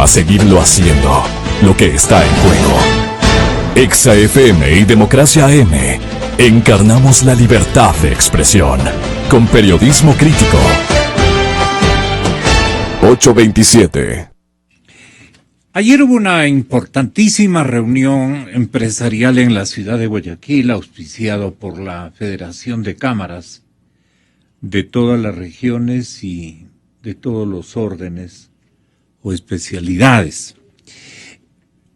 a seguirlo haciendo. Lo que está en juego. Exa FM y Democracia AM. Encarnamos la libertad de expresión. Con periodismo crítico. 8:27. Ayer hubo una importantísima reunión empresarial en la ciudad de Guayaquil, auspiciado por la Federación de Cámaras de todas las regiones y de todos los órdenes o especialidades.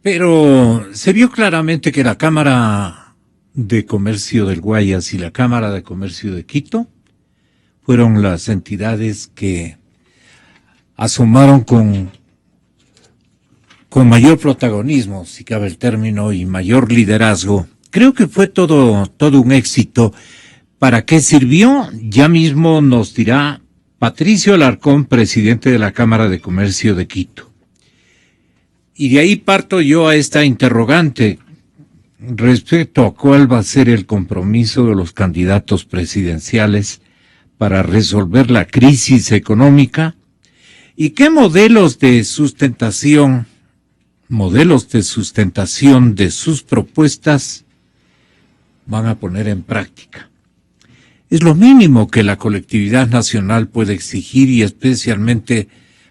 Pero se vio claramente que la Cámara de Comercio del Guayas y la Cámara de Comercio de Quito fueron las entidades que asomaron con mayor protagonismo, si cabe el término, y mayor liderazgo. Creo que fue todo un éxito. ¿Para qué sirvió? Ya mismo nos dirá Patricio Alarcón, presidente de la Cámara de Comercio de Quito. Y de ahí parto yo a esta interrogante respecto a cuál va a ser el compromiso de los candidatos presidenciales para resolver la crisis económica y qué modelos de sustentación de sus propuestas van a poner en práctica. Es lo mínimo que la colectividad nacional puede exigir y especialmente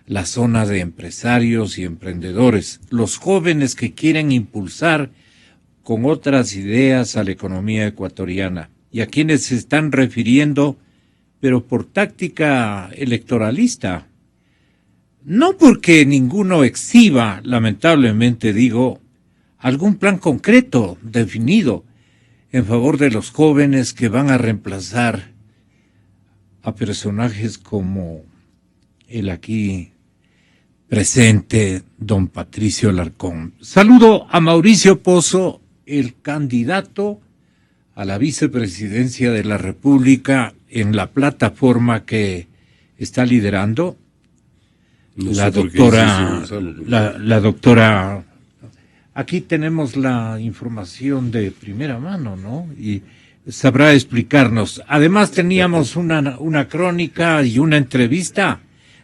la zona de empresarios y emprendedores, los jóvenes que quieren impulsar con otras ideas a la economía ecuatoriana y a quienes se están refiriendo, pero por táctica electoralista. No porque ninguno exhiba, lamentablemente digo, algún plan concreto, definido, en favor de los jóvenes que van a reemplazar a personajes como el aquí presente don Patricio Alarcón. Saludo a Mauricio Pozo, el candidato a la vicepresidencia de la República en la plataforma que está liderando la doctora, aquí tenemos la información de primera mano, ¿no? Y sabrá explicarnos. Además teníamos una crónica y una entrevista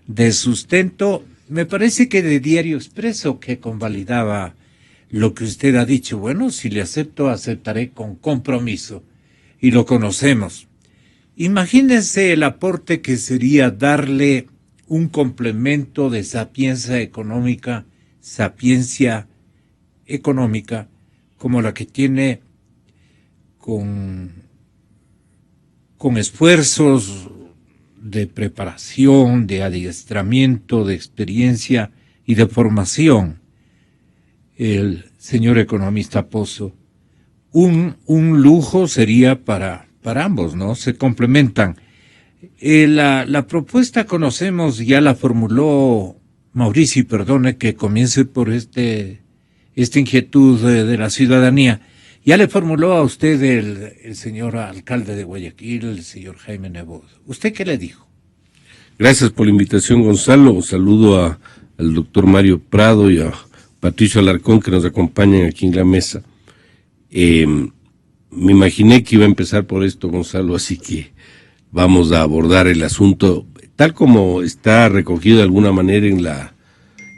de sustento, me parece que de Diario Expreso, que convalidaba lo que usted ha dicho. Bueno, si le acepto, aceptaré con compromiso. Y lo conocemos. Imagínense el aporte que sería darle un complemento de sapiencia económica, como la que tiene con esfuerzos de preparación, de adiestramiento, de experiencia y de formación, el señor economista Pozo. Un lujo sería para ambos, ¿no? Se complementan. La propuesta conocemos, ya la formuló Mauricio, perdone que comience por esta inquietud de la ciudadanía. Ya le formuló a usted el señor alcalde de Guayaquil, el señor Jaime Nebot. ¿Usted qué le dijo? Gracias por la invitación, Gonzalo. Un saludo al doctor Mario Prado y a Patricio Alarcón, que nos acompañan aquí en la mesa. Me imaginé que iba a empezar por esto, Gonzalo, así que vamos a abordar el asunto tal como está recogido de alguna manera en la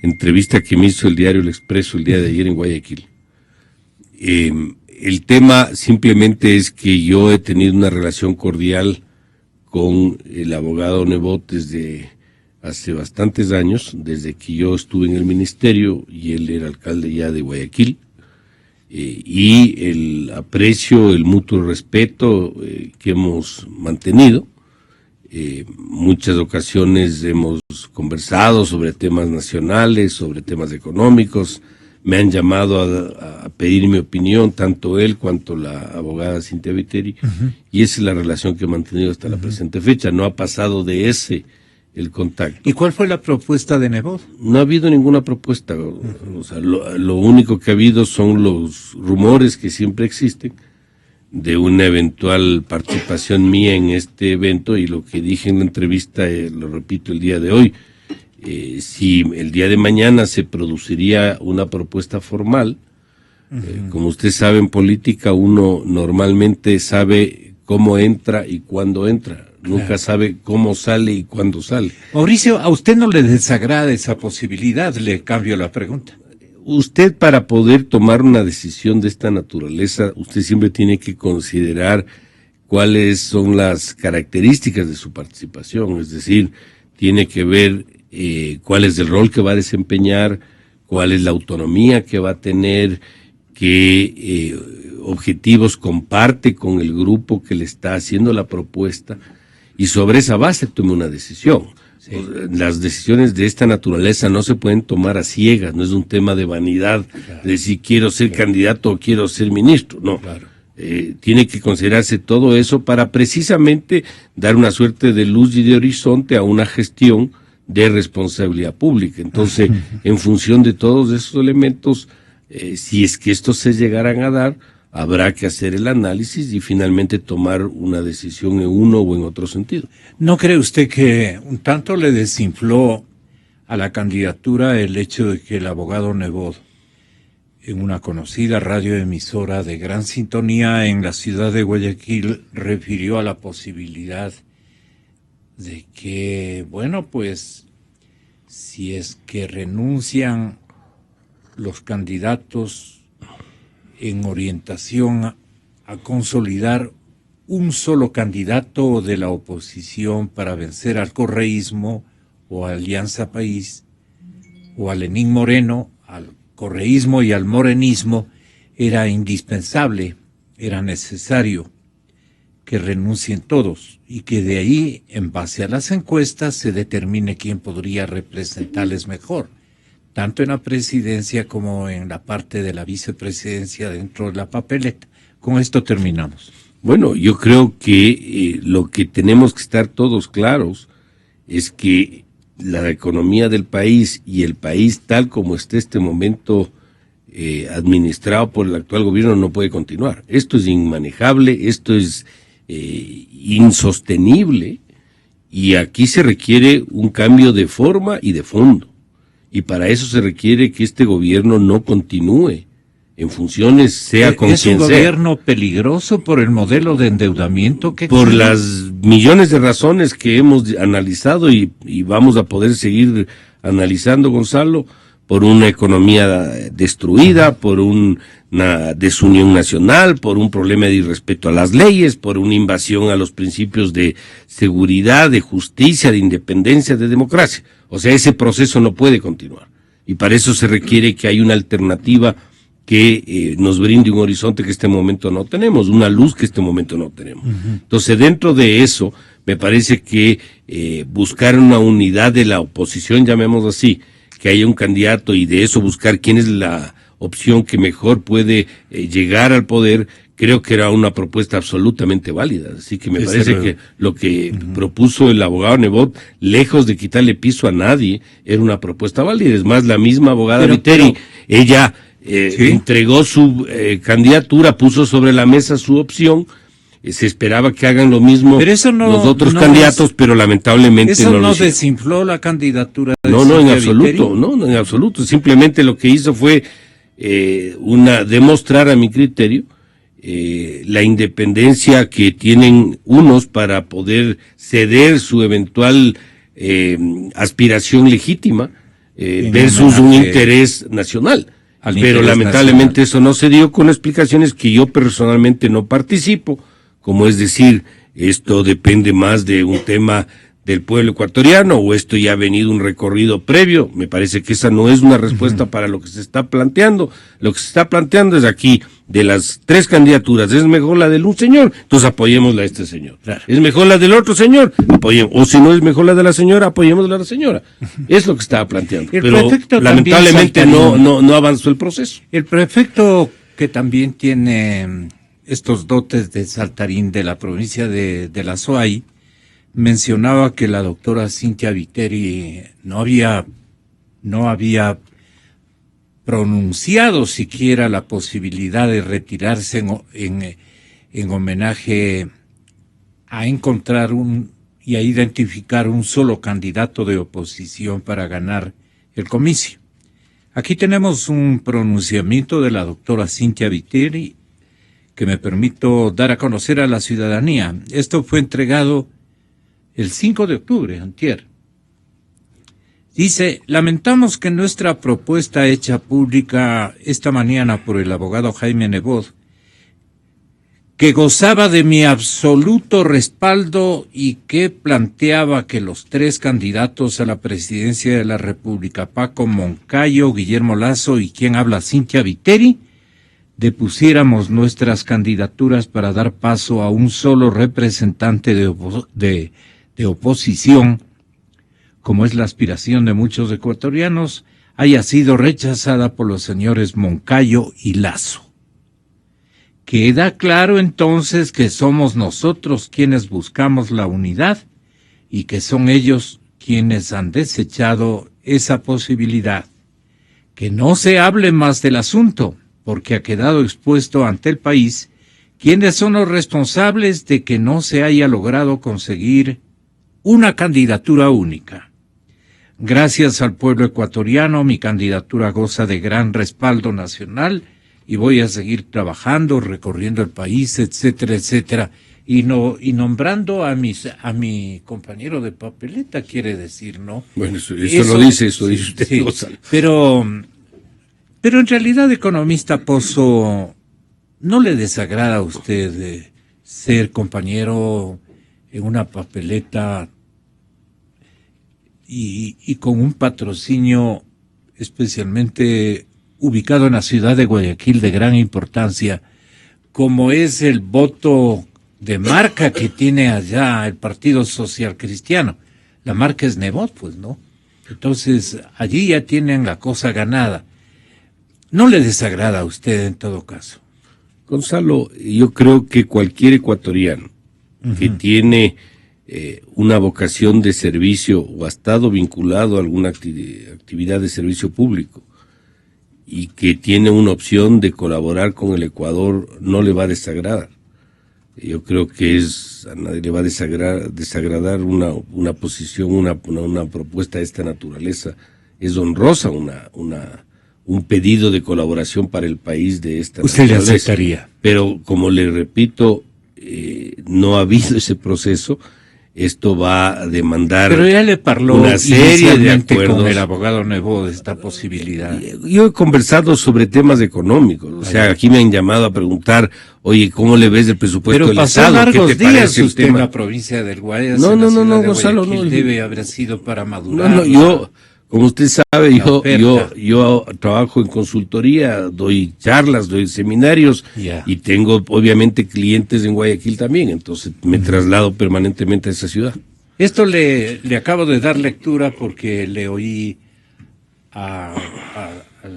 entrevista que me hizo el diario El Expreso el día de ayer en Guayaquil. El tema simplemente es que yo he tenido una relación cordial con el abogado Nebot desde hace bastantes años, desde que yo estuve en el ministerio y él era alcalde ya de Guayaquil, y el aprecio, el mutuo respeto que hemos mantenido. Muchas ocasiones hemos conversado sobre temas nacionales, sobre temas económicos. Me han llamado a pedir mi opinión, tanto él cuanto la abogada Cintia Viteri, y esa es la relación que he mantenido hasta la presente fecha. No ha pasado de ese el contacto. ¿Y cuál fue la propuesta de Nebot? No ha habido ninguna propuesta. O sea, lo único que ha habido son los rumores que siempre existen de una eventual participación mía en este evento, y lo que dije en la entrevista, lo repito el día de hoy, si el día de mañana se produciría una propuesta formal, como usted sabe, en política uno normalmente sabe cómo entra y cuándo entra. Nunca sabe cómo sale y cuándo sale. Mauricio, ¿a usted no le desagrada esa posibilidad? Le cambio la pregunta. Usted, para poder tomar una decisión de esta naturaleza, usted siempre tiene que considerar cuáles son las características de su participación, es decir, tiene que ver cuál es el rol que va a desempeñar, cuál es la autonomía que va a tener, qué objetivos comparte con el grupo que le está haciendo la propuesta, y sobre esa base tome una decisión. Sí. Las decisiones de esta naturaleza no se pueden tomar a ciegas, no es un tema de vanidad, claro, de si quiero ser candidato o quiero ser ministro, no. Claro. Tiene que considerarse todo eso para precisamente dar una suerte de luz y de horizonte a una gestión de responsabilidad pública. Entonces, en función de todos esos elementos, si es que estos se llegaran a dar, habrá que hacer el análisis y finalmente tomar una decisión en uno o en otro sentido. ¿No cree usted que un tanto le desinfló a la candidatura el hecho de que el abogado Nebot, en una conocida radioemisora de gran sintonía en la ciudad de Guayaquil, refirió a la posibilidad de que, bueno, pues, si es que renuncian los candidatos en orientación a consolidar un solo candidato de la oposición para vencer al correísmo o a Alianza País o a Lenín Moreno, al correísmo y al morenismo, era indispensable, era necesario que renuncien todos y que de ahí, en base a las encuestas, se determine quién podría representarles mejor, tanto en la presidencia como en la parte de la vicepresidencia dentro de la papeleta. Con esto terminamos. Bueno, yo creo que lo que tenemos que estar todos claros es que la economía del país y el país tal como está este momento administrado por el actual gobierno no puede continuar. Esto es inmanejable, esto es insostenible, y aquí se requiere un cambio de forma y de fondo. Y para eso se requiere que este gobierno no continúe en funciones, sea con quien sea. ¿Es un gobierno peligroso por el modelo de endeudamiento que por las millones de razones que hemos analizado y vamos a poder seguir analizando, Gonzalo? Por una economía destruida, por una desunión nacional, por un problema de irrespeto a las leyes, por una invasión a los principios de seguridad, de justicia, de independencia, de democracia. O sea, ese proceso no puede continuar. Y para eso se requiere que haya una alternativa que nos brinde un horizonte que este momento no tenemos, una luz que este momento no tenemos. Entonces, dentro de eso, me parece que buscar una unidad de la oposición, llamémoslo así, que haya un candidato y de eso buscar quién es la opción que mejor puede llegar al poder, creo que era una propuesta absolutamente válida. Así que me parece que lo que propuso el abogado Nebot, lejos de quitarle piso a nadie, era una propuesta válida. Es más, la misma abogada Viteri, ella entregó su candidatura, puso sobre la mesa su opción. Se esperaba que hagan lo mismo los otros candidatos, pero lamentablemente eso no lo hicieron. ¿Eso no desinfló la candidatura de No, en absoluto, no, en absoluto. Simplemente lo que hizo fue demostrar a mi criterio la independencia que tienen unos para poder ceder su eventual aspiración legítima versus un interés nacional. Pero lamentablemente eso no se dio con explicaciones que yo personalmente no participo. Como es decir, esto depende más de un tema del pueblo ecuatoriano o esto ya ha venido un recorrido previo. Me parece que esa no es una respuesta para lo que se está planteando. Lo que se está planteando es aquí, de las 3 candidaturas, es mejor la del un señor, entonces apoyémosla a este señor. Claro. Es mejor la del otro señor, apoyemos. O si no es mejor la de la señora, apoyémosla a la señora. Es lo que estaba planteando. Pero lamentablemente no avanzó el proceso. El prefecto, que también tiene estos dotes de saltarín de la provincia de la SOAI, mencionaba que la doctora Cynthia Viteri no había pronunciado siquiera la posibilidad de retirarse en homenaje a encontrar y a identificar un solo candidato de oposición para ganar el comicio. Aquí tenemos un pronunciamiento de la doctora Cynthia Viteri que me permito dar a conocer a la ciudadanía. Esto fue entregado el 5 de octubre, antier. Dice, lamentamos que nuestra propuesta hecha pública esta mañana por el abogado Jaime Nebot, que gozaba de mi absoluto respaldo y que planteaba que los 3 candidatos a la presidencia de la República, Paco Moncayo, Guillermo Lasso y quien habla, Cynthia Viteri, depusiéramos nuestras candidaturas para dar paso a un solo representante de oposición, como es la aspiración de muchos ecuatorianos, haya sido rechazada por los señores Moncayo y Lasso. Queda claro entonces que somos nosotros quienes buscamos la unidad y que son ellos quienes han desechado esa posibilidad. Que no se hable más del asunto, porque ha quedado expuesto ante el país quiénes son los responsables de que no se haya logrado conseguir una candidatura única. Gracias al pueblo ecuatoriano, mi candidatura goza de gran respaldo nacional y voy a seguir trabajando, recorriendo el país, etcétera, etcétera. Y nombrando a mi compañero de papeleta, quiere decir, ¿no? Bueno, eso lo dice usted. Sí, pero en realidad, economista Pozo, ¿no le desagrada a usted ser compañero en una papeleta y con un patrocinio especialmente ubicado en la ciudad de Guayaquil de gran importancia, como es el voto de marca que tiene allá el Partido Social Cristiano? La marca es Nebot, pues, ¿no? Entonces, allí ya tienen la cosa ganada. ¿No le desagrada a usted en todo caso? Gonzalo, yo creo que cualquier ecuatoriano que tiene una vocación de servicio o ha estado vinculado a alguna actividad de servicio público y que tiene una opción de colaborar con el Ecuador, no le va a desagradar. Yo creo que a nadie le va a desagradar una posición, una propuesta de esta naturaleza. Es honrosa un pedido de colaboración para el país de esta naturaleza. ¿Usted le aceptaría? Pero, como le repito, no ha habido ese proceso. Esto va a demandar. Pero ya le parló una serie de acuerdos con el abogado Nebot de esta posibilidad. Yo he conversado sobre temas económicos. O sea, aquí me han llamado a preguntar, oye, ¿cómo le ves el presupuesto del Estado? Pero pasó largos días usted en la provincia del Guayas. No, Gonzalo, no. Debe haber sido para madurar. No, como usted sabe, yo trabajo en consultoría, doy charlas, doy seminarios y tengo obviamente clientes en Guayaquil también, entonces me traslado permanentemente a esa ciudad. Esto le acabo de dar lectura porque le oí al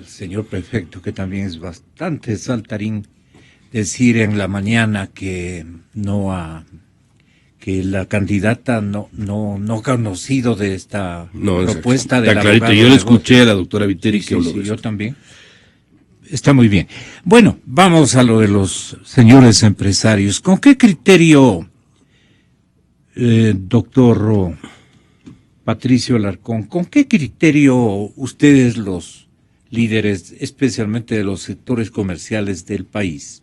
señor prefecto, que también es bastante saltarín, decir en la mañana que que la candidata no ha conocido de esta propuesta de la abogada. Yo le escuché a la doctora Viteri que habló de eso. Yo también. Está muy bien. Bueno, vamos a lo de los señores empresarios. ¿Con qué criterio, doctor Patricio Alarcón, con qué criterio ustedes, los líderes, especialmente de los sectores comerciales del país,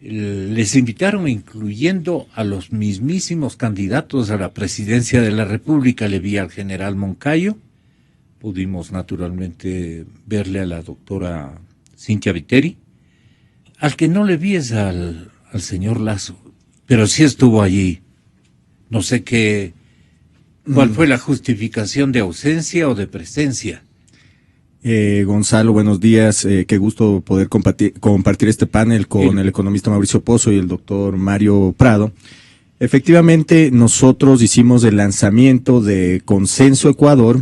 les invitaron, incluyendo a los mismísimos candidatos a la presidencia de la República? Le vi al general Moncayo, pudimos naturalmente verle a la doctora Cynthia Viteri. Al que no le vi es al señor Lasso, pero sí estuvo allí. No sé cuál fue la justificación de ausencia o de presencia. Gonzalo, buenos días. Qué gusto poder compartir este panel con el economista Mauricio Pozo y el doctor Mario Prado. Efectivamente, nosotros hicimos el lanzamiento de Consenso Ecuador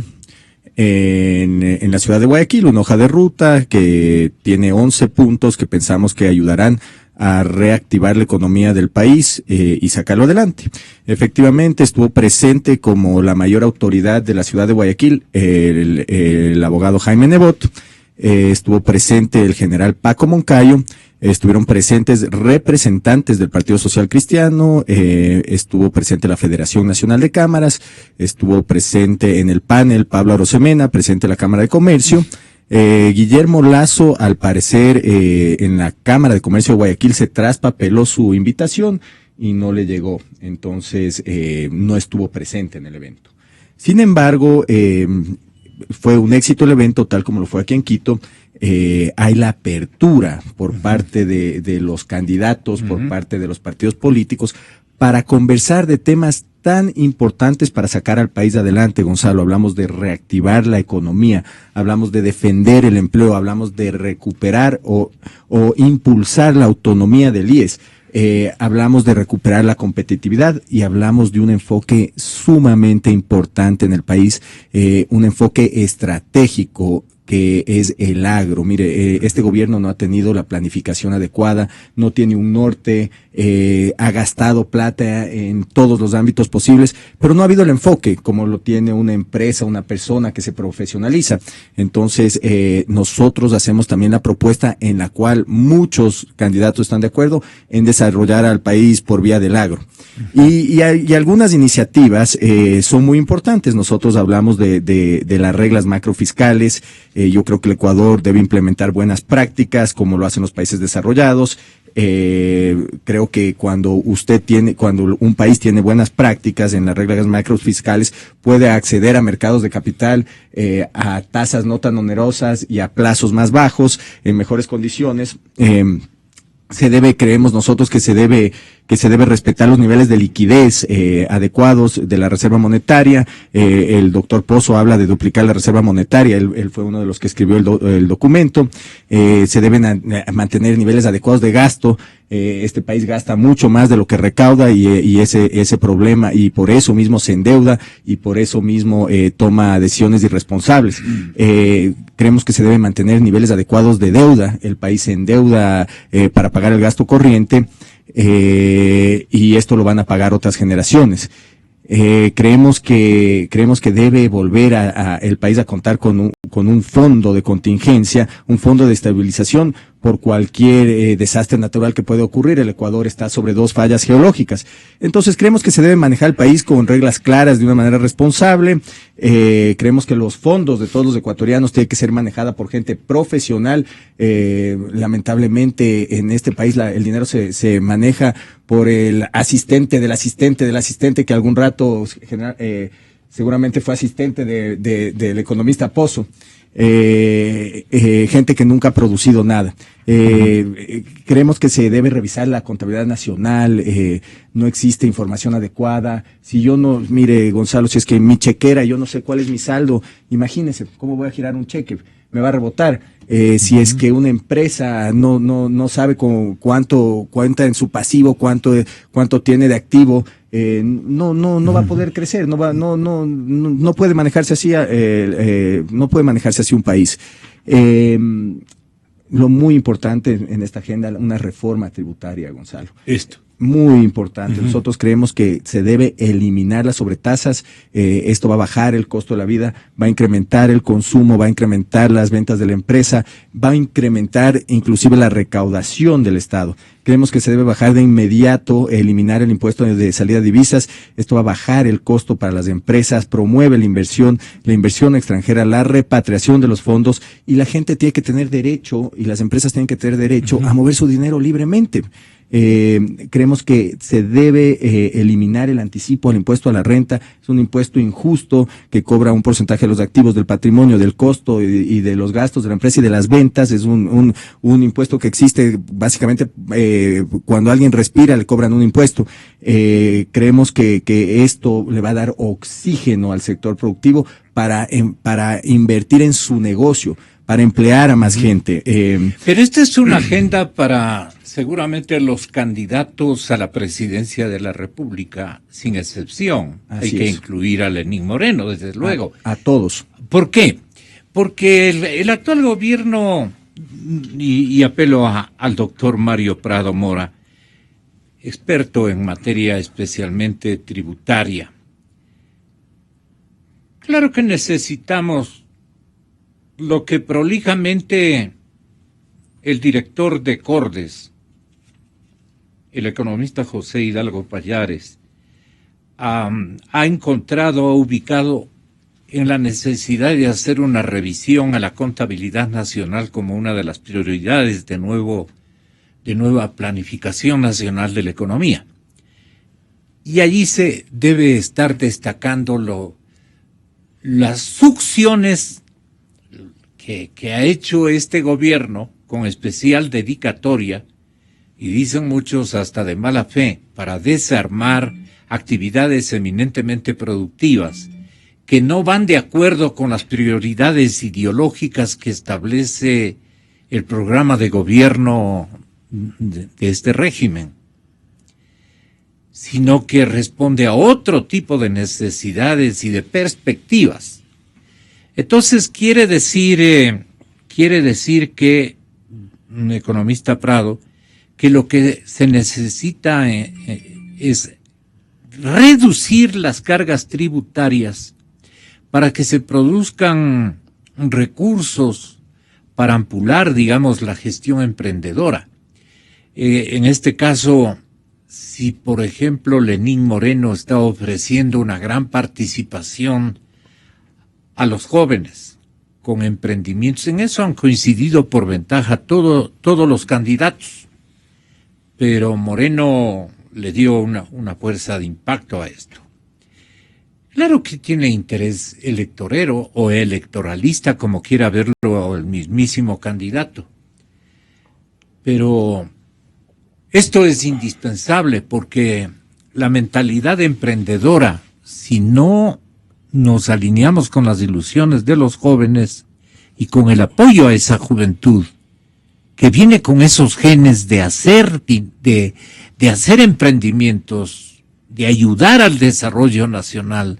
en la ciudad de Guayaquil, una hoja de ruta que tiene 11 puntos que pensamos que ayudarán a reactivar la economía del país y sacarlo adelante. Efectivamente, estuvo presente como la mayor autoridad de la ciudad de Guayaquil el abogado Jaime Nebot, estuvo presente el general Paco Moncayo, estuvieron presentes representantes del Partido Social Cristiano, estuvo presente la Federación Nacional de Cámaras, estuvo presente en el panel Pablo Arosemena, presidente de la Cámara de Comercio. Guillermo Lasso, al parecer, en la Cámara de Comercio de Guayaquil se traspapeló su invitación y no le llegó. Entonces, no estuvo presente en el evento. Sin embargo, fue un éxito el evento, tal como lo fue aquí en Quito. Hay la apertura por parte de los candidatos, por parte de los partidos políticos, para conversar de temas tan importantes para sacar al país adelante, Gonzalo. Hablamos de reactivar la economía, hablamos de defender el empleo, hablamos de recuperar o impulsar la autonomía del IES. Hablamos de recuperar la competitividad y hablamos de un enfoque sumamente importante en el país, un enfoque estratégico que es el agro. Mire, este gobierno no ha tenido la planificación adecuada, no tiene un norte, ha gastado plata en todos los ámbitos posibles, pero no ha habido el enfoque como lo tiene una empresa, una persona que se profesionaliza. Entonces, nosotros hacemos también la propuesta en la cual muchos candidatos están de acuerdo en desarrollar al país por vía del agro. Y algunas iniciativas son muy importantes. Nosotros hablamos de las reglas macrofiscales. Yo creo que el Ecuador debe implementar buenas prácticas como lo hacen los países desarrollados. Creo que cuando un país tiene buenas prácticas en las reglas macrofiscales, puede acceder a mercados de capital a tasas no tan onerosas y a plazos más bajos, en mejores condiciones. Creemos nosotros que se debe respetar los niveles de liquidez adecuados de la reserva monetaria. El doctor Pozo habla de duplicar la reserva monetaria, él fue uno de los que escribió el documento. Se deben mantener niveles adecuados de gasto. Este país gasta mucho más de lo que recauda y ese problema, y por eso mismo se endeuda y por eso mismo toma decisiones irresponsables. Creemos que se deben mantener niveles adecuados de deuda. El país se endeuda para pagar el gasto corriente, y esto lo van a pagar otras generaciones. Creemos que debe volver el país a contar con un fondo de contingencia, un fondo de estabilización por cualquier desastre natural que pueda ocurrir. El Ecuador está sobre 2 fallas geológicas. Entonces creemos que se debe manejar el país con reglas claras, de una manera responsable. Creemos que los fondos de todos los ecuatorianos tienen que ser manejada por gente profesional. Lamentablemente en este país el dinero se maneja por el asistente del asistente del asistente, que algún rato seguramente fue asistente del economista Pozo. Gente que nunca ha producido nada. Creemos que se debe revisar la contabilidad nacional. No existe información adecuada. Mire, Gonzalo, si es que mi chequera, yo no sé cuál es mi saldo, imagínese, ¿cómo voy a girar un cheque? Me va a rebotar. Si es que una empresa no sabe cuánto cuenta en su pasivo, cuánto tiene de activo, no va a poder crecer, no puede manejarse así, no puede manejarse así un país. Lo muy importante en esta agenda, una reforma tributaria, Gonzalo. Muy importante. Nosotros creemos que se debe eliminar las sobretasas. Esto va a bajar el costo de la vida, va a incrementar el consumo, va a incrementar las ventas de la empresa, va a incrementar inclusive la recaudación del Estado. Creemos que se debe bajar de inmediato, eliminar el impuesto de salida de divisas. Esto va a bajar el costo para las empresas, promueve la inversión extranjera, la repatriación de los fondos, y la gente tiene que tener derecho, y las empresas tienen que tener derecho a mover su dinero libremente. Creemos que se debe eliminar el anticipo al impuesto a la renta. Es un impuesto injusto que cobra un porcentaje de los activos, del patrimonio, del costo y de los gastos de la empresa y de las ventas. Es un impuesto que existe básicamente cuando alguien respira le cobran un impuesto. Creemos que esto le va a dar oxígeno al sector productivo para invertir en su negocio, para emplear a más gente. Pero esta es una agenda para seguramente los candidatos a la presidencia de la República, sin excepción. Hay que incluir a Lenín Moreno, desde luego. A todos. ¿Por qué? Porque el actual gobierno, y apelo al doctor Mario Prado Mora, experto en materia especialmente tributaria. Claro que necesitamos lo que prolijamente el director de Cordes, el economista José Hidalgo Pallares, ha encontrado, ha ubicado en la necesidad de hacer una revisión a la contabilidad nacional como una de las prioridades de nueva planificación nacional de la economía. Y allí se debe estar destacando las succiones que ha hecho este gobierno con especial dedicatoria, y dicen muchos hasta de mala fe, para desarmar actividades eminentemente productivas que no van de acuerdo con las prioridades ideológicas que establece el programa de gobierno de este régimen, sino que responde a otro tipo de necesidades y de perspectivas. Entonces quiere decir que, un economista Prado, que lo que se necesita es reducir las cargas tributarias para que se produzcan recursos para ampular, digamos, la gestión emprendedora. En este caso, si por ejemplo Lenín Moreno está ofreciendo una gran participación a los jóvenes con emprendimientos, en eso han coincidido por ventaja todos los candidatos, pero Moreno le dio una fuerza de impacto a esto. Claro que tiene interés electorero o electoralista, como quiera verlo el mismísimo candidato, pero esto es indispensable porque la mentalidad emprendedora, si no nos alineamos con las ilusiones de los jóvenes y con el apoyo a esa juventud que viene con esos genes de hacer emprendimientos, de ayudar al desarrollo nacional,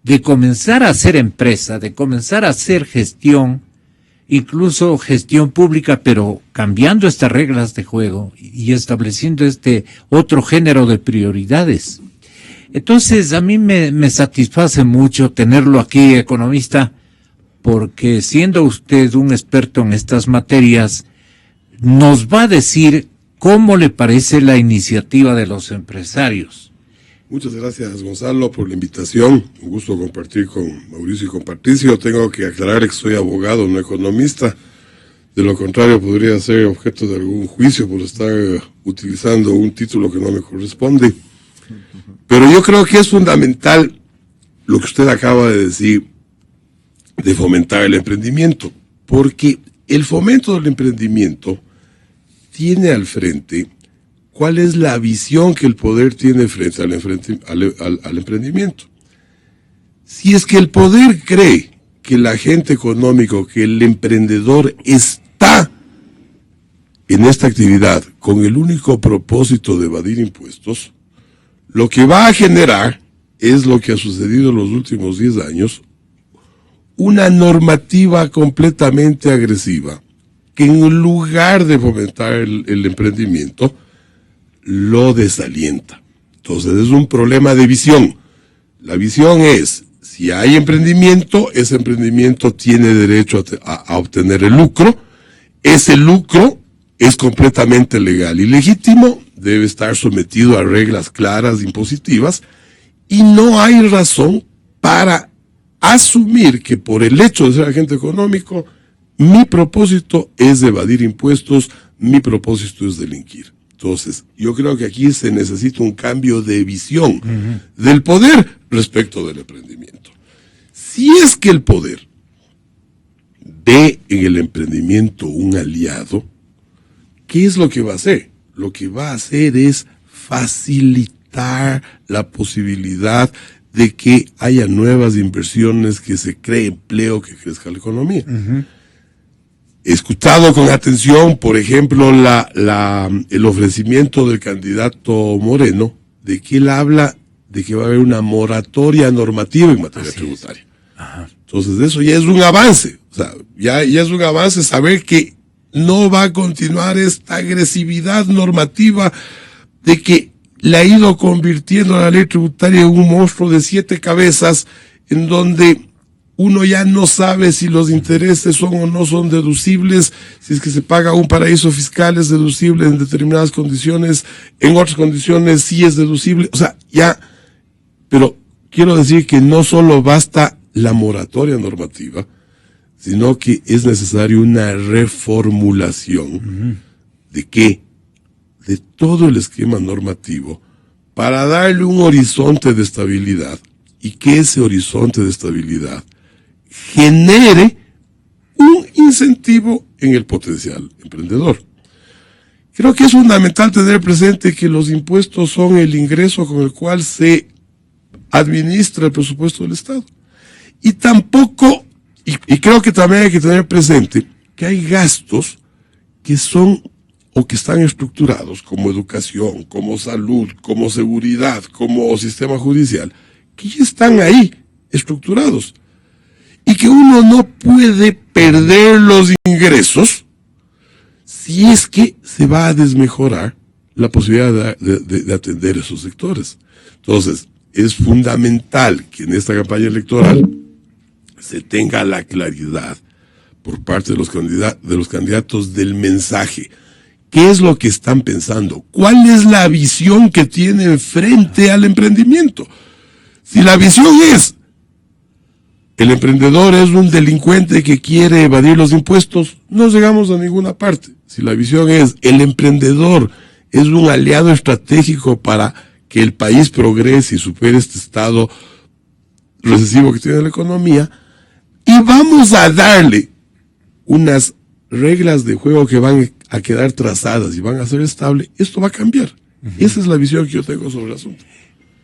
de comenzar a hacer empresa, de comenzar a hacer gestión, incluso gestión pública, pero cambiando estas reglas de juego y estableciendo este otro género de prioridades. Entonces, a mí me satisface mucho tenerlo aquí, economista, porque siendo usted un experto en estas materias, nos va a decir cómo le parece la iniciativa de los empresarios. Muchas gracias, Gonzalo, por la invitación. Un gusto compartir con Mauricio y con Patricio. Tengo que aclarar que soy abogado, no economista. De lo contrario, podría ser objeto de algún juicio por estar utilizando un título que no me corresponde. Pero yo creo que es fundamental lo que usted acaba de decir, de fomentar el emprendimiento, porque el fomento del emprendimiento tiene al frente cuál es la visión que el poder tiene frente al emprendimiento. Si es que el poder cree que el agente económico, que el emprendedor está en esta actividad con el único propósito de evadir impuestos, lo que va a generar es lo que ha sucedido en los últimos 10 años, una normativa completamente agresiva que en lugar de fomentar el emprendimiento, lo desalienta. Entonces es un problema de visión. La visión es, si hay emprendimiento, ese emprendimiento tiene derecho a obtener el lucro. Ese lucro es completamente legal y legítimo, debe estar sometido a reglas claras impositivas y no hay razón para asumir que por el hecho de ser agente económico, mi propósito es evadir impuestos, mi propósito es delinquir. Entonces, yo creo que aquí se necesita un cambio de visión del poder respecto del emprendimiento. Si es que el poder ve en el emprendimiento un aliado, ¿qué es lo que va a hacer? Lo que va a hacer es facilitar la posibilidad de que haya nuevas inversiones, que se cree empleo, que crezca la economía. He escuchado con atención, por ejemplo, el ofrecimiento del candidato Moreno, de que él habla de que va a haber una moratoria normativa en materia tributaria. Entonces, eso ya es un avance. O sea, ya es un avance saber que no va a continuar esta agresividad normativa de que le ha ido convirtiendo a la ley tributaria en un monstruo de 7 cabezas, en donde uno ya no sabe si los intereses son o no son deducibles, si es que se paga un paraíso fiscal es deducible en determinadas condiciones, en otras condiciones sí es deducible, o sea, ya, pero quiero decir que no solo basta la moratoria normativa, sino que es necesario una reformulación de todo el esquema normativo para darle un horizonte de estabilidad y que ese horizonte de estabilidad genere un incentivo en el potencial emprendedor. Creo que es fundamental tener presente que los impuestos son el ingreso con el cual se administra el presupuesto del Estado. Y tampoco, y creo que también hay que tener presente que hay gastos que son o que están estructurados como educación, como salud, como seguridad, como sistema judicial, que ya están ahí estructurados. Y que uno no puede perder los ingresos si es que se va a desmejorar la posibilidad de atender esos sectores. Entonces, es fundamental que en esta campaña electoral se tenga la claridad por parte de los candidatos del mensaje. ¿Qué es lo que están pensando? ¿Cuál es la visión que tienen frente al emprendimiento? Si la visión es el emprendedor es un delincuente que quiere evadir los impuestos, no llegamos a ninguna parte. Si la visión es el emprendedor es un aliado estratégico para que el país progrese y supere este estado recesivo que tiene la economía, y vamos a darle unas reglas de juego que van a quedar trazadas y van a ser estables, esto va a cambiar. Esa es la visión que yo tengo sobre el asunto.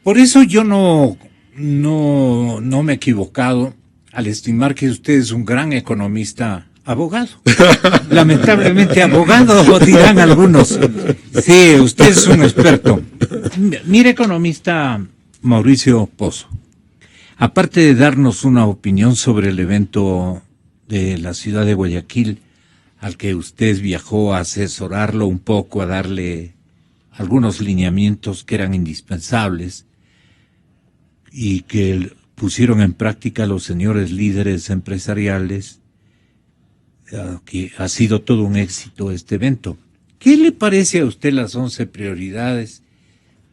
Por eso yo no me he equivocado al estimar que usted es un gran economista, abogado. Lamentablemente abogado, dirán algunos. Sí, usted es un experto. Mire, economista Mauricio Pozo, aparte de darnos una opinión sobre el evento de la ciudad de Guayaquil, al que usted viajó a asesorarlo un poco, a darle algunos lineamientos que eran indispensables y que pusieron en práctica los señores líderes empresariales, que ha sido todo un éxito este evento. ¿Qué le parece a usted las 11 prioridades?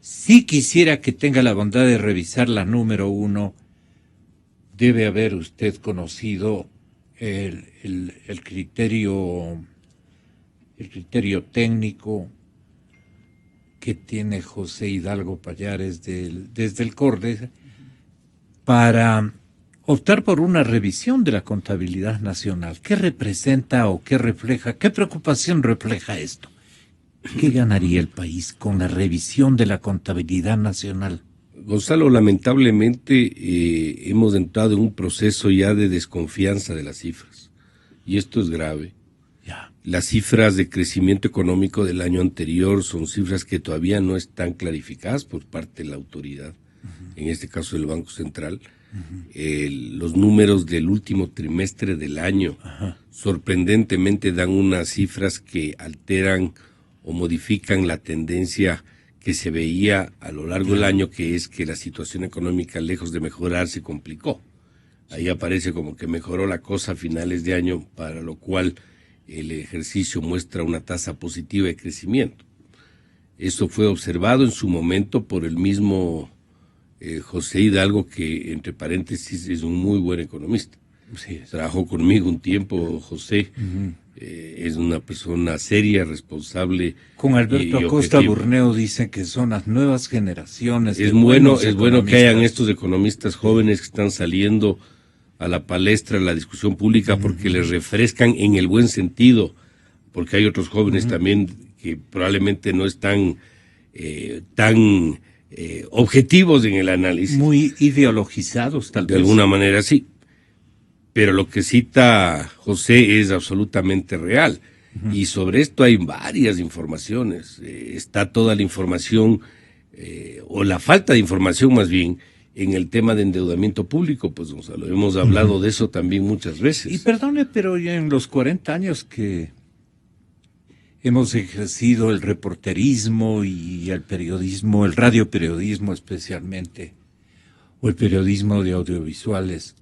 Si quisiera que tenga la bondad de revisar la número 1, debe haber usted conocido el criterio técnico que tiene José Hidalgo Pallares desde el CORDE para optar por una revisión de la contabilidad nacional. ¿Qué representa o qué refleja, qué preocupación refleja esto? ¿Qué ganaría el país con la revisión de la contabilidad nacional? Gonzalo, lamentablemente hemos entrado en un proceso ya de desconfianza de las cifras, y esto es grave. Ya. Las cifras de crecimiento económico del año anterior son cifras que todavía no están clarificadas por parte de la autoridad, en este caso del Banco Central. Los números del último trimestre del año sorprendentemente dan unas cifras que alteran o modifican la tendencia que se veía a lo largo del año, que es que la situación económica, lejos de mejorar, se complicó. Ahí aparece como que mejoró la cosa a finales de año, para lo cual el ejercicio muestra una tasa positiva de crecimiento. Eso fue observado en su momento por el mismo José Hidalgo, que entre paréntesis es un muy buen economista. Sí. Trabajó conmigo un tiempo, José. Es una persona seria, responsable. Con Alberto y Acosta objetivo. Burneo dicen que son las nuevas generaciones. Es bueno que hayan estos economistas jóvenes que están saliendo a la palestra, a la discusión pública, porque les refrescan en el buen sentido, porque hay otros jóvenes también que probablemente no están tan objetivos en el análisis. Muy ideologizados, tal vez. De alguna manera sí. Pero lo que cita José es absolutamente real. Y sobre esto hay varias informaciones. Está toda la información, o la falta de información más bien, en el tema de endeudamiento público, pues Gonzalo, hemos hablado de eso también muchas veces. Y perdone, pero ya en los 40 años que hemos ejercido el reporterismo y el periodismo, el radioperiodismo especialmente, o el periodismo de audiovisuales,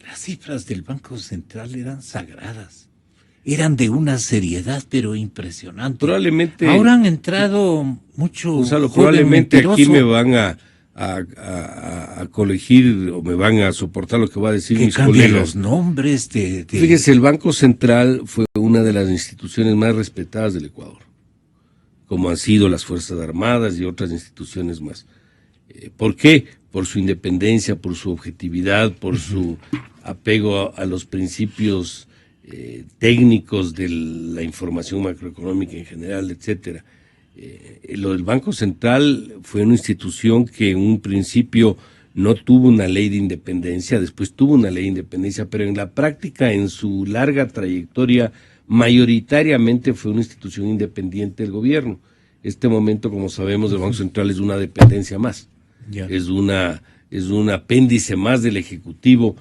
las cifras del Banco Central eran sagradas. Eran de una seriedad, pero impresionante. Probablemente. Ahora han entrado muchos. Gonzalo, probablemente aquí me van a colegir o me van a soportar lo que va a decir que mis cambien colegas. los nombres de... Fíjese, el Banco Central fue una de las instituciones más respetadas del Ecuador. como han sido las Fuerzas Armadas y otras instituciones más. ¿Por qué? Por su independencia, por su objetividad, por su apego a los principios técnicos de la información macroeconómica en general, etcétera. Lo del Banco Central fue una institución que en un principio no tuvo una ley de independencia, después tuvo una ley de independencia, pero en la práctica, en su larga trayectoria, mayoritariamente fue una institución independiente del gobierno. Este momento, como sabemos, el Banco Central es una dependencia más, es un apéndice más del Ejecutivo,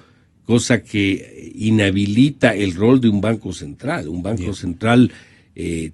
cosa que inhabilita el rol de un Banco Central. Un Banco Central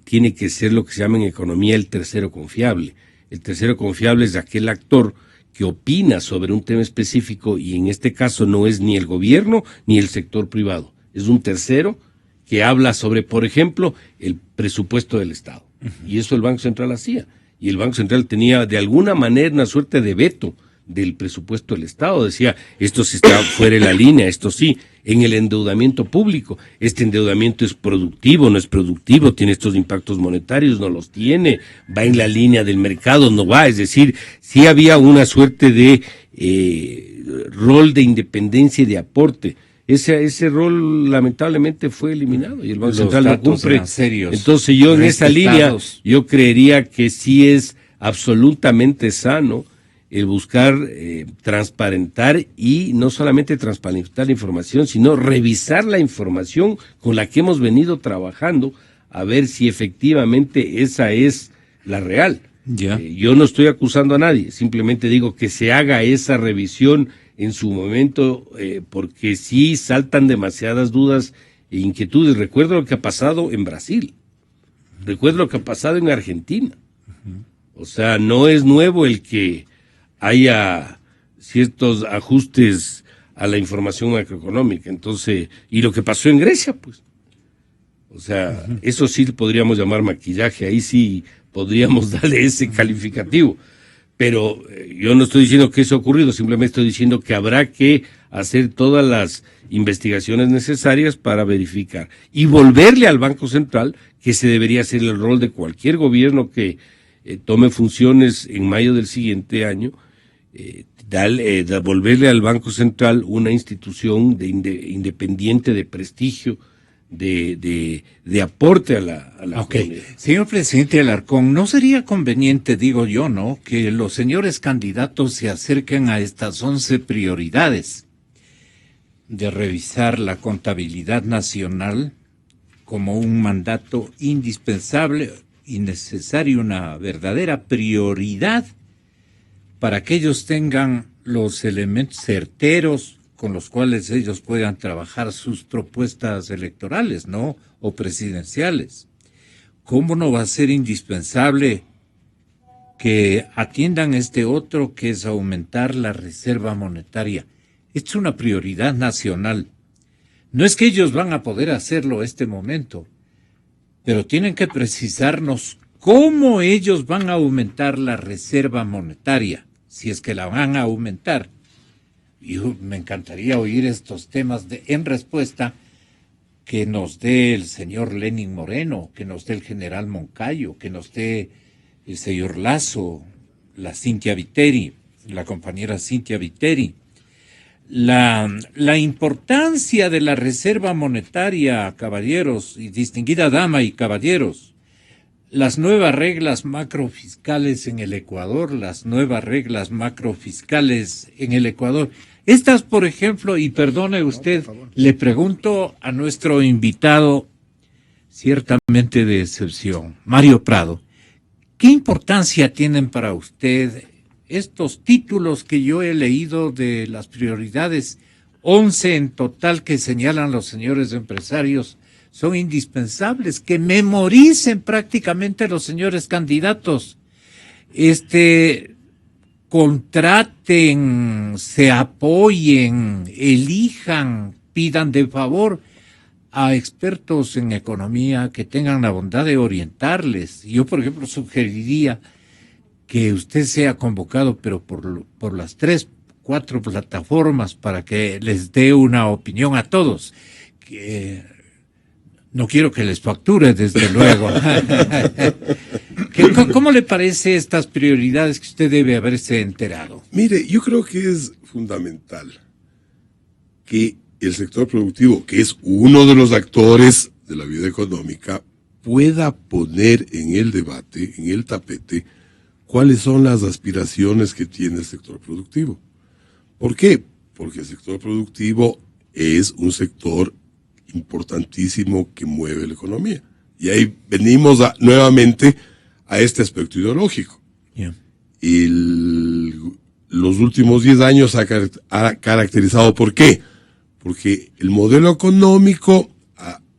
tiene que ser lo que se llama en economía el tercero confiable. El tercero confiable es aquel actor que opina sobre un tema específico y en este caso no es ni el gobierno ni el sector privado. Es un tercero que habla sobre, por ejemplo, el presupuesto del Estado. Y eso el Banco Central hacía. Y el Banco Central tenía de alguna manera una suerte de veto del presupuesto del Estado. Decía, esto sí está fuera de la línea, esto sí. En el endeudamiento público, este endeudamiento es productivo, no es productivo, tiene estos impactos monetarios, no los tiene, va en la línea del mercado, no va. Es decir, sí había una suerte de rol de independencia y de aporte. Ese rol lamentablemente fue eliminado y el Banco Central no cumple. Entonces yo en esa línea, yo creería que sí es absolutamente sano el buscar transparentar y no solamente transparentar la información, sino revisar la información con la que hemos venido trabajando a ver si efectivamente esa es la real. Yo no estoy acusando a nadie, simplemente digo que se haga esa revisión en su momento, porque sí saltan demasiadas dudas e inquietudes. Recuerdo lo que ha pasado en Brasil, recuerdo lo que ha pasado en Argentina. O sea, no es nuevo el que haya ciertos ajustes a la información macroeconómica. Entonces, y lo que pasó en Grecia, pues. O sea, eso sí podríamos llamar maquillaje, ahí sí podríamos darle ese calificativo. Pero yo no estoy diciendo que eso ha ocurrido, simplemente estoy diciendo que habrá que hacer todas las investigaciones necesarias para verificar. Y volverle al Banco Central, que ese debería ser el rol de cualquier gobierno que tome funciones en mayo del siguiente año, volverle al Banco Central una institución independiente, de prestigio, de aporte a la comunidad. Señor presidente Alarcón, ¿no sería conveniente, digo yo, no, que los señores candidatos se acerquen a estas 11 prioridades de revisar la contabilidad nacional como un mandato indispensable y necesario, una verdadera prioridad para que ellos tengan los elementos certeros con los cuales ellos puedan trabajar sus propuestas electorales, ¿no? O presidenciales. ¿Cómo no va a ser indispensable que atiendan este otro, que es aumentar la reserva monetaria? Es una prioridad nacional. No es que ellos van a poder hacerlo este momento, pero tienen que precisarnos cómo ellos van a aumentar la reserva monetaria, si es que la van a aumentar. Yo me encantaría oír estos temas en respuesta que nos dé el señor Lenín Moreno, que nos dé el general Moncayo, que nos dé el señor Lazo, la compañera Cintia Viteri. La importancia de la reserva monetaria, caballeros, y distinguida dama y caballeros. Las nuevas reglas macrofiscales en el Ecuador, Estas, por ejemplo, y perdone usted, le pregunto a nuestro invitado, ciertamente de excepción, Mario Prado, ¿qué importancia tienen para usted estos títulos que yo he leído de las prioridades, 11 en total, que señalan los señores empresarios? Son indispensables, que memoricen prácticamente los señores candidatos. Contraten, se apoyen, elijan, pidan de favor a expertos en economía que tengan la bondad de orientarles. Yo, por ejemplo, sugeriría que usted sea convocado, pero por las 3, 4 plataformas, para que les dé una opinión a todos. No quiero que les facture, desde luego. ¿Cómo le parece estas prioridades que usted debe haberse enterado? Mire, yo creo que es fundamental que el sector productivo, que es uno de los actores de la vida económica, pueda poner en el debate, en el tapete, cuáles son las aspiraciones que tiene el sector productivo. ¿Por qué? Porque el sector productivo es un sector importantísimo que mueve la economía. Y ahí venimos nuevamente a este aspecto ideológico. Yeah. Los últimos 10 años ha caracterizado, ¿por qué? Porque el modelo económico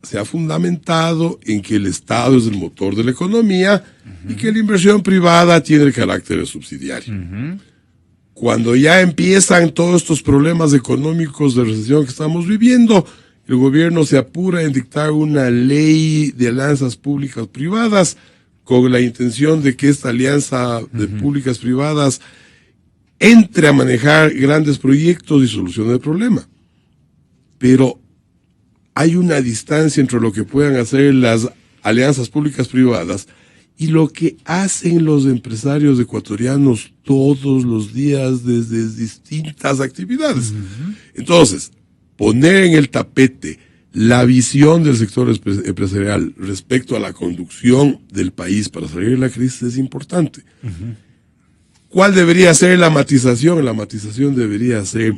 se ha fundamentado en que el Estado es el motor de la economía y que la inversión privada tiene el carácter de subsidiario. Cuando ya empiezan todos estos problemas económicos de recesión que estamos viviendo, el gobierno se apura en dictar una ley de alianzas públicas privadas con la intención de que esta alianza de públicas privadas entre a manejar grandes proyectos y solucione el problema. Pero hay una distancia entre lo que puedan hacer las alianzas públicas privadas y lo que hacen los empresarios ecuatorianos todos los días desde distintas actividades. Entonces, poner en el tapete la visión del sector empresarial respecto a la conducción del país para salir de la crisis es importante. ¿Cuál debería ser la matización? La matización debería ser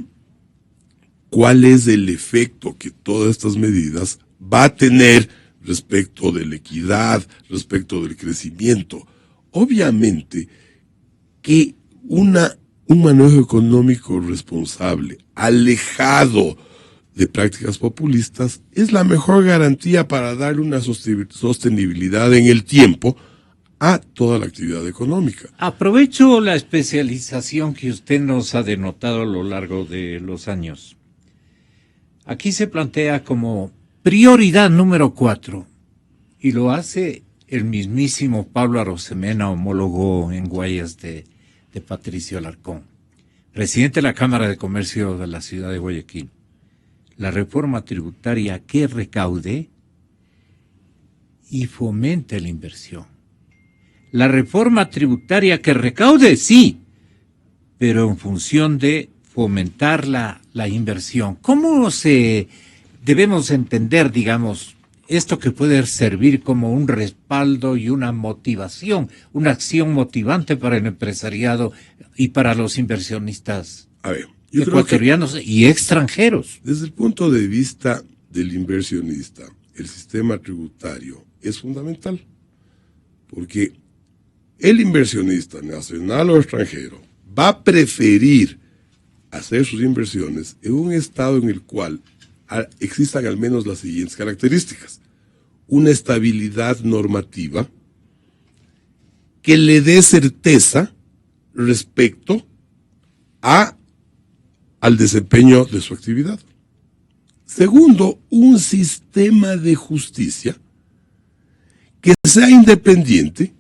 cuál es el efecto que todas estas medidas va a tener respecto de la equidad, respecto del crecimiento. Obviamente que un manejo económico responsable, alejado de prácticas populistas, es la mejor garantía para darle una sostenibilidad en el tiempo a toda la actividad económica. Aprovecho la especialización que usted nos ha denotado a lo largo de los años. Aquí se plantea como prioridad número 4, y lo hace el mismísimo Pablo Arosemena, homólogo en Guayas de Patricio Alarcón, presidente de la Cámara de Comercio de la ciudad de Guayaquil. La reforma tributaria que recaude y fomente la inversión. La reforma tributaria que recaude, sí, pero en función de fomentar la inversión. ¿Cómo debemos entender, digamos, esto que puede servir como un respaldo y una motivación, una acción motivante para el empresariado y para los inversionistas ecuatorianos y extranjeros? Desde el punto de vista del inversionista, el sistema tributario es fundamental, porque el inversionista, nacional o extranjero, va a preferir hacer sus inversiones en un estado en el cual existan al menos las siguientes características: una estabilidad normativa que le dé certeza respecto al desempeño de su actividad. Segundo, un sistema de justicia que sea independiente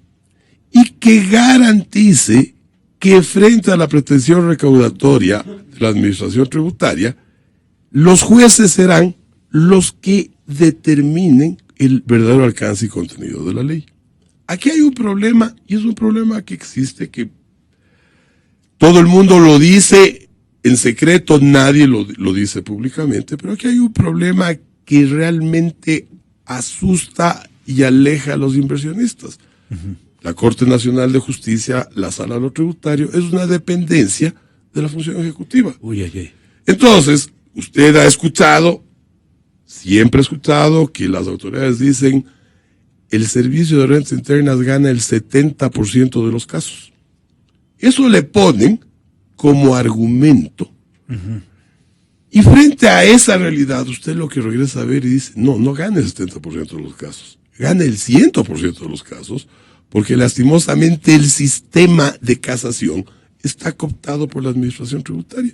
y que garantice que frente a la pretensión recaudatoria de la administración tributaria, los jueces serán los que determinen el verdadero alcance y contenido de la ley. Aquí hay un problema, y es un problema que existe, que todo el mundo lo dice en secreto, nadie lo dice públicamente, pero aquí hay un problema que realmente asusta y aleja a los inversionistas. La Corte Nacional de Justicia, la Sala de lo Tributario, es una dependencia de la función ejecutiva. Entonces, usted ha escuchado, siempre ha escuchado, que las autoridades dicen el Servicio de Rentas Internas gana el 70% de los casos. Eso le ponen como argumento. Y frente a esa realidad, usted lo que regresa a ver y dice, no gana el 70% de los casos, gana el 100% de los casos, porque lastimosamente el sistema de casación está cooptado por la administración tributaria.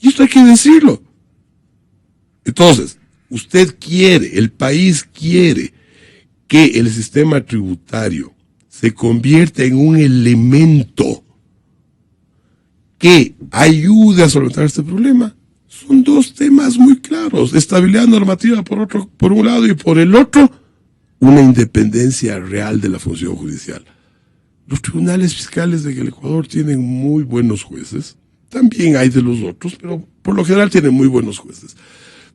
Y esto hay que decirlo. Entonces, el país quiere que el sistema tributario se convierta en un elemento que ayude a solventar este problema. Son dos temas muy claros: estabilidad normativa por un lado, y por el otro, una independencia real de la función judicial. Los tribunales fiscales del Ecuador tienen muy buenos jueces, también hay de los otros, pero por lo general tienen muy buenos jueces.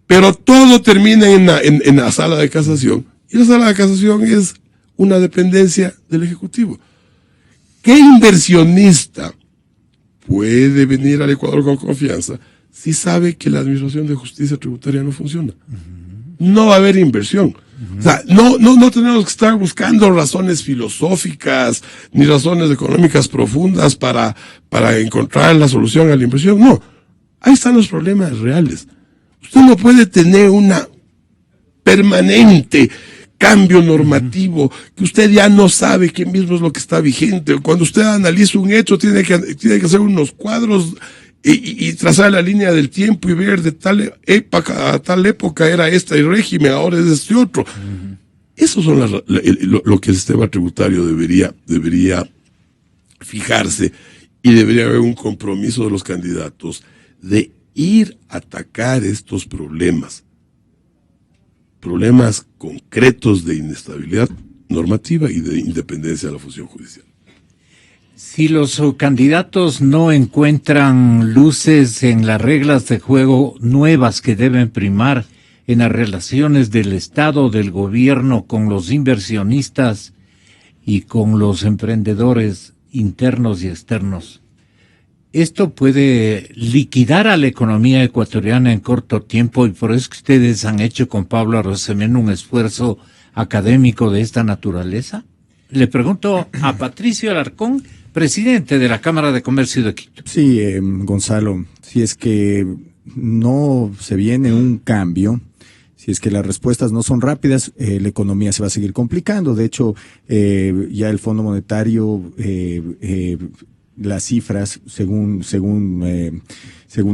Pero todo termina en la sala de casación, y la sala de casación es una dependencia del Ejecutivo. ¿Qué inversionista puede venir al Ecuador con confianza si sabe que la administración de justicia tributaria no funciona? No va a haber inversión. O sea, no tenemos que estar buscando razones filosóficas ni razones económicas profundas para encontrar la solución a la inversión. No, ahí están los problemas reales. Usted no puede tener una permanente cambio normativo que usted ya no sabe qué mismo es lo que está vigente. Cuando usted analiza un hecho tiene que hacer unos cuadros y trazar la línea del tiempo y ver de tal época a tal época era este régimen, ahora es este otro. Eso son lo que el sistema tributario debería fijarse, y debería haber un compromiso de los candidatos de ir a atacar estos problemas concretos de inestabilidad normativa y de independencia de la función judicial. Si los candidatos no encuentran luces en las reglas de juego nuevas que deben primar en las relaciones del Estado, del gobierno con los inversionistas y con los emprendedores internos y externos, esto puede liquidar a la economía ecuatoriana en corto tiempo, y por eso es que ustedes han hecho con Pablo Arosemena un esfuerzo académico de esta naturaleza. Le pregunto a Patricio Alarcón, presidente de la Cámara de Comercio de Quito. Sí, Gonzalo, si es que no se viene un cambio, si es que las respuestas no son rápidas, la economía se va a seguir complicando. De hecho, ya el Fondo Monetario, las cifras, según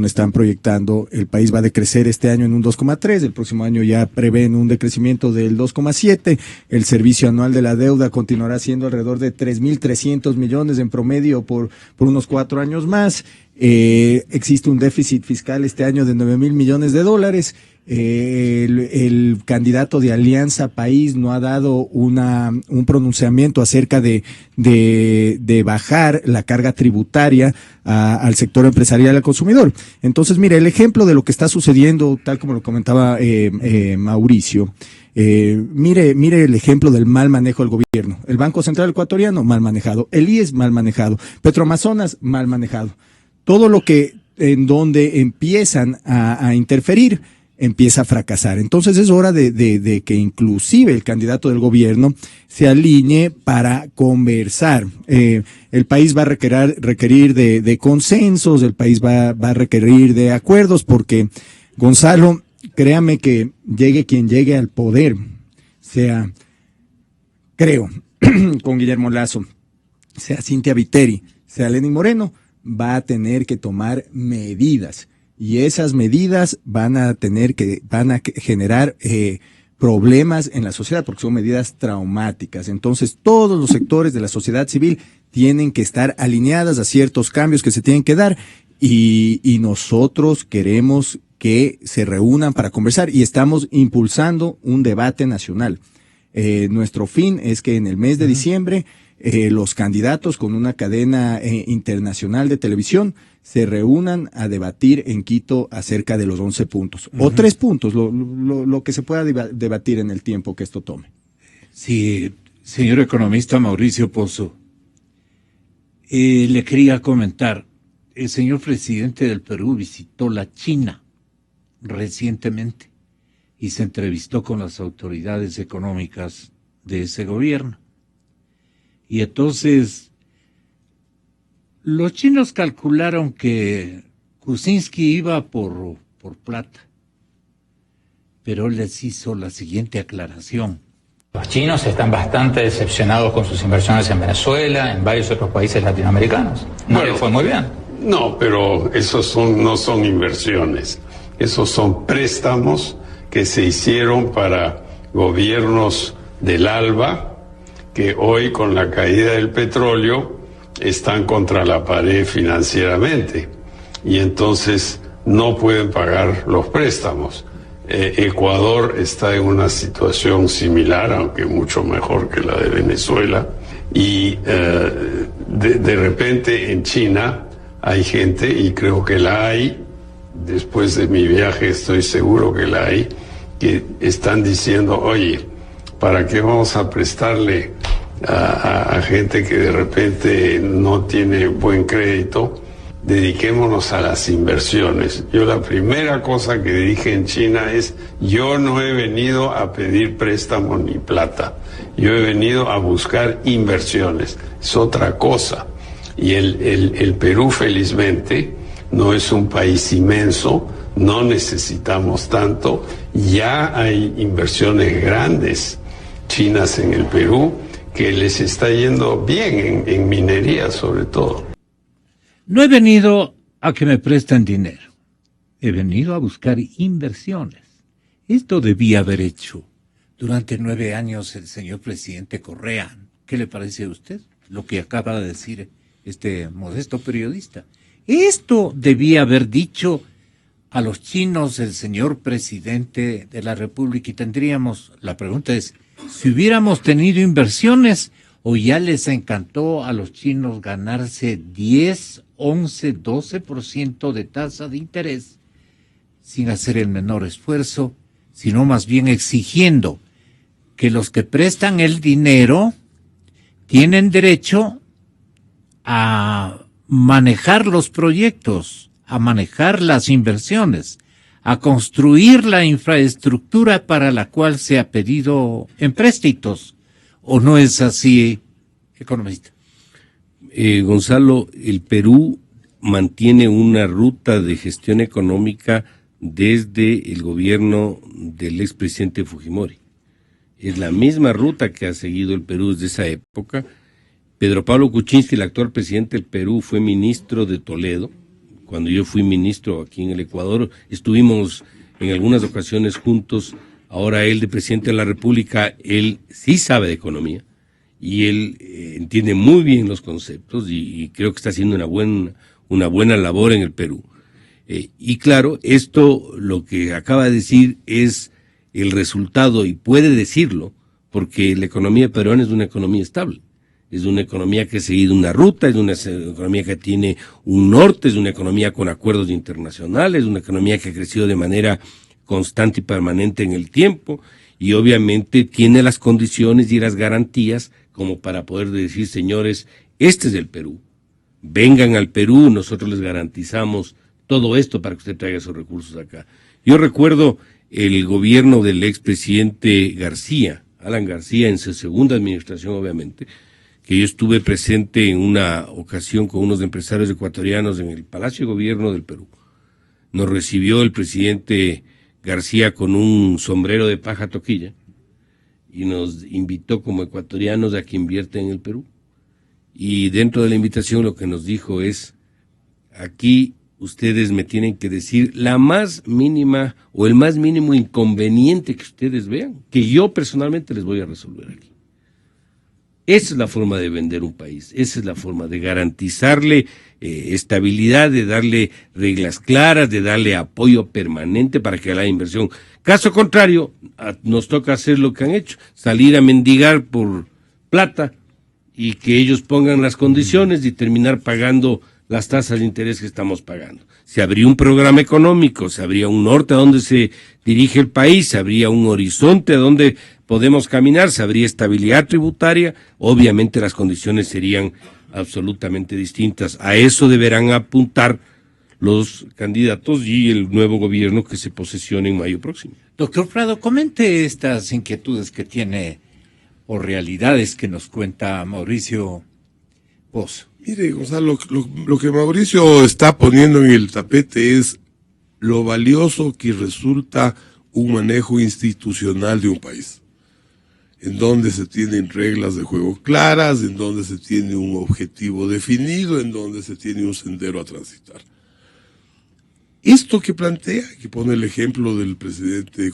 están proyectando, el país va a decrecer este año en un 2,3, el próximo año ya prevén un decrecimiento del 2,7, el servicio anual de la deuda continuará siendo alrededor de 3.300 millones en promedio por unos 4 años más, existe un déficit fiscal este año de 9.000 millones de dólares, el candidato de Alianza País no ha dado un pronunciamiento acerca de bajar la carga tributaria al sector empresarial y al consumidor. Entonces, mire, el ejemplo de lo que está sucediendo, tal como lo comentaba Mauricio, mire el ejemplo del mal manejo del gobierno. El Banco Central Ecuatoriano, mal manejado. El IES, mal manejado. Petroamazonas, mal manejado. Todo lo que en donde empiezan a interferir, empieza a fracasar. Entonces es hora de que inclusive el candidato del gobierno se alinee para conversar. El país va a requerir de consensos, el país va a requerir de acuerdos, porque, Gonzalo, créame que llegue quien llegue al poder, sea, creo, con Guillermo Lasso, sea Cintia Viteri, sea Lenín Moreno, va a tener que tomar medidas. Y esas medidas van a generar problemas en la sociedad, porque son medidas traumáticas. Entonces, todos los sectores de la sociedad civil tienen que estar alineadas a ciertos cambios que se tienen que dar, y nosotros queremos que se reúnan para conversar, y estamos impulsando un debate nacional. Nuestro fin es que en el mes de diciembre los candidatos con una cadena internacional de televisión se reúnan a debatir en Quito acerca de los 11 puntos, o 3 puntos, lo que se pueda debatir en el tiempo que esto tome. Sí, señor economista Mauricio Pozo, le quería comentar, el señor presidente del Perú visitó la China recientemente y se entrevistó con las autoridades económicas de ese gobierno. Y entonces, los chinos calcularon que Kuczynski iba por plata, pero él les hizo la siguiente aclaración. Los chinos están bastante decepcionados con sus inversiones en Venezuela, en varios otros países latinoamericanos. No les fue muy bien. No, pero esos no son inversiones. Esos son préstamos que se hicieron para gobiernos del ALBA, que hoy con la caída del petróleo están contra la pared financieramente y entonces no pueden pagar los préstamos. Ecuador está en una situación similar, aunque mucho mejor que la de Venezuela. Y de repente en China hay gente, y creo que la hay, después de mi viaje estoy seguro que la hay, que están diciendo, oye, ¿para qué vamos a prestarle a gente que de repente no tiene buen crédito? Dediquémonos a las inversiones. Yo la primera cosa que dije en China es, yo no he venido a pedir préstamo ni plata, yo he venido a buscar inversiones, es otra cosa. Y el Perú, felizmente, no es un país inmenso, no necesitamos tanto, ya hay inversiones grandes chinas en el Perú que les está yendo bien en minería sobre todo. No he venido a que me presten dinero, he venido a buscar inversiones. Esto debía haber hecho durante 9 años el señor presidente Correa. ¿Qué le parece a usted lo que acaba de decir este modesto periodista? Esto debía haber dicho a los chinos el señor presidente de la República y tendríamos, la pregunta es, si hubiéramos tenido inversiones o ya les encantó a los chinos ganarse 10, 11, 12% de tasa de interés sin hacer el menor esfuerzo, sino más bien exigiendo que los que prestan el dinero tienen derecho a manejar los proyectos, a manejar las inversiones, a construir la infraestructura para la cual se ha pedido empréstitos. ¿O no es así, economista? Gonzalo, el Perú mantiene una ruta de gestión económica desde el gobierno del expresidente Fujimori. Es la misma ruta que ha seguido el Perú desde esa época. Pedro Pablo Kuczynski, el actual presidente del Perú, fue ministro de Toledo. Cuando yo fui ministro aquí en el Ecuador, estuvimos en algunas ocasiones juntos. Ahora él, de presidente de la República, él sí sabe de economía y él entiende muy bien los conceptos y creo que está haciendo una buena labor en el Perú. Y claro, esto lo que acaba de decir es el resultado, y puede decirlo, porque la economía peruana es una economía estable. Es una economía que ha seguido una ruta, es una economía que tiene un norte, es una economía con acuerdos internacionales, es una economía que ha crecido de manera constante y permanente en el tiempo, y obviamente tiene las condiciones y las garantías como para poder decir, señores, este es el Perú, vengan al Perú, nosotros les garantizamos todo esto para que usted traiga esos recursos acá. Yo recuerdo el gobierno del expresidente García, Alan García, en su segunda administración obviamente, que yo estuve presente en una ocasión con unos empresarios ecuatorianos en el Palacio de Gobierno del Perú. Nos recibió el presidente García con un sombrero de paja toquilla y nos invitó como ecuatorianos a que invierta en el Perú. Y dentro de la invitación lo que nos dijo es, aquí ustedes me tienen que decir la más mínima o el más mínimo inconveniente que ustedes vean, que yo personalmente les voy a resolver aquí. Esa es la forma de vender un país, esa es la forma de garantizarle estabilidad, de darle reglas claras, de darle apoyo permanente para que haya inversión. Caso contrario, nos toca hacer lo que han hecho, salir a mendigar por plata y que ellos pongan las condiciones y terminar pagando las tasas de interés que estamos pagando. Se habría un programa económico, se habría un norte a donde se dirige el país, se habría un horizonte a donde podemos caminar, se habría estabilidad tributaria, obviamente las condiciones serían absolutamente distintas. A eso deberán apuntar los candidatos y el nuevo gobierno que se posesione en mayo próximo. Doctor Prado, comente estas inquietudes que tiene o realidades que nos cuenta Mauricio Pozo. Mire, Gonzalo, lo que Mauricio está poniendo en el tapete es lo valioso que resulta un manejo institucional de un país, en donde se tienen reglas de juego claras, en donde se tiene un objetivo definido, en donde se tiene un sendero a transitar. Esto que plantea, que pone el ejemplo del presidente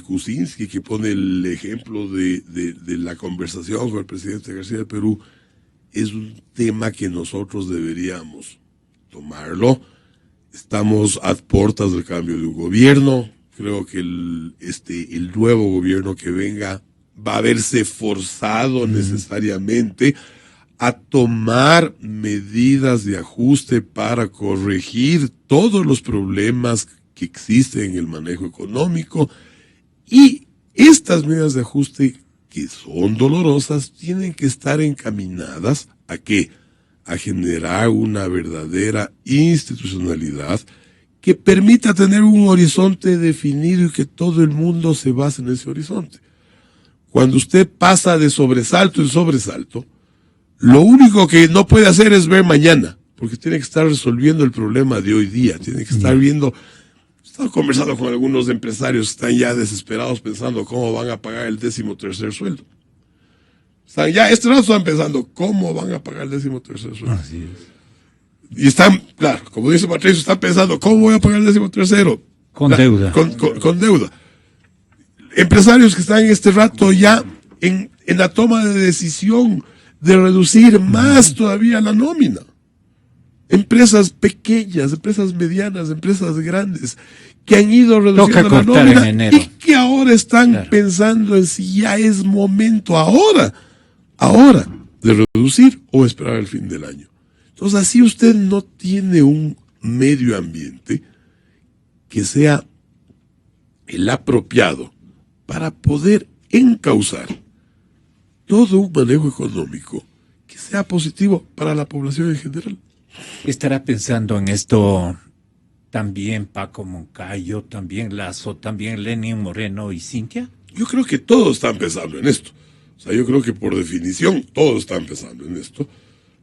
Kuczynski, que pone el ejemplo de la conversación con el presidente García de Perú, es un tema que nosotros deberíamos tomarlo. Estamos a puertas del cambio de un gobierno, Creo que el nuevo gobierno que venga va a verse forzado necesariamente a tomar medidas de ajuste para corregir todos los problemas que existen en el manejo económico, y estas medidas de ajuste, que son dolorosas, tienen que estar encaminadas ¿a qué? A generar una verdadera institucionalidad que permita tener un horizonte definido y que todo el mundo se base en ese horizonte. Cuando usted pasa de sobresalto en sobresalto, lo único que no puede hacer es ver mañana, porque tiene que estar resolviendo el problema de hoy día, tiene que estar viendo. Estaba conversando con algunos empresarios que están ya desesperados pensando cómo van a pagar el 13º sueldo. Están ya, rato están pensando cómo van a pagar el 13º sueldo. Así es. Y están, claro, como dice Patricio, están pensando cómo voy a pagar el 13º. Con deuda. Con deuda. Empresarios que están en rato ya en la toma de decisión de reducir más todavía la nómina. Empresas pequeñas, empresas medianas, empresas grandes, que han ido reduciendo la nómina y que ahora están pensando en si ya es momento ahora de reducir o esperar el fin del año. Entonces, así usted no tiene un medio ambiente que sea el apropiado para poder encauzar todo un manejo económico que sea positivo para la población en general. ¿Estará pensando en esto también Paco Moncayo, también Lazo, también Lenin Moreno y Cintia? Yo creo que todos están pensando en esto. O sea, yo creo que por definición todos están pensando en esto.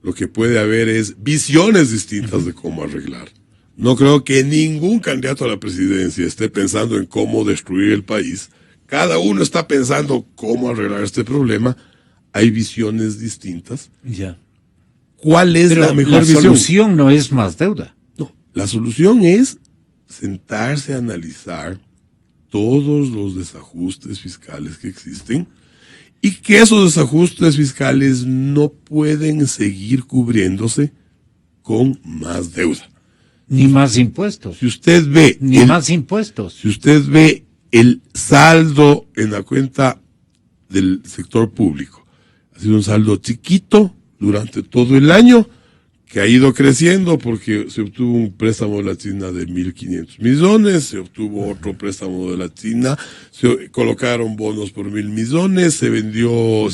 Lo que puede haber es visiones distintas de cómo arreglar. No creo que ningún candidato a la presidencia esté pensando en cómo destruir el país. Cada uno está pensando cómo arreglar este problema. Hay visiones distintas. Ya. ¿Cuál es la mejor visión? La solución no es más deuda. No, la solución es sentarse a analizar todos los desajustes fiscales que existen y que esos desajustes fiscales no pueden seguir cubriéndose con más deuda. Ni más impuestos. Si usted ve... más impuestos. Si usted ve el saldo en la cuenta del sector público, ha sido un saldo chiquito durante todo el año, que ha ido creciendo porque se obtuvo un préstamo de la China de 1.500 millones, se obtuvo otro préstamo de la China, se colocaron bonos por 1.000 millones, se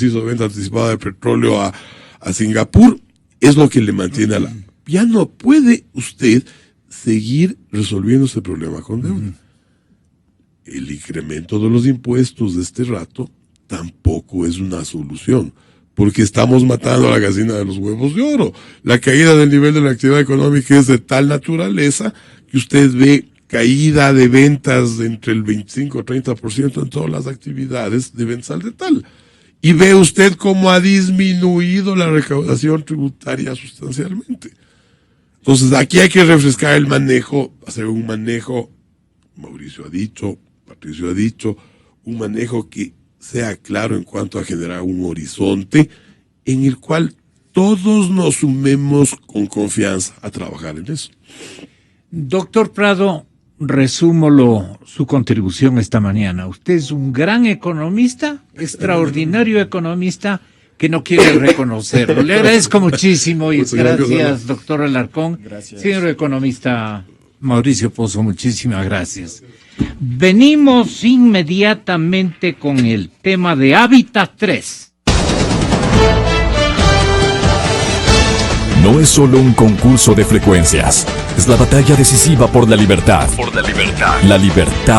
hizo venta anticipada de petróleo a Singapur. Es lo que le mantiene a la... Ya no puede usted seguir resolviendo ese problema con deuda. El incremento de los impuestos de este rato tampoco es una solución, porque estamos matando a la gallina de los huevos de oro. La caída del nivel de la actividad económica es de tal naturaleza que usted ve caída de ventas de entre el 25 y 30% en todas las actividades de ventas al detalle. Y ve usted cómo ha disminuido la recaudación tributaria sustancialmente. Entonces, aquí hay que refrescar el manejo, hacer un manejo, Mauricio ha dicho, Patricio ha dicho, un manejo que sea claro en cuanto a generar un horizonte en el cual todos nos sumemos con confianza a trabajar en eso. Doctor Prado, resúmo su contribución esta mañana. Usted es un gran economista, extraordinario economista, que no quiere reconocerlo. Le agradezco muchísimo y gracias, doctor Alarcón. Gracias. Señor economista Mauricio Pozo, muchísimas gracias. Venimos inmediatamente con el tema de Hábitat 3. No es solo un concurso de frecuencias, es la batalla decisiva por la libertad. La libertad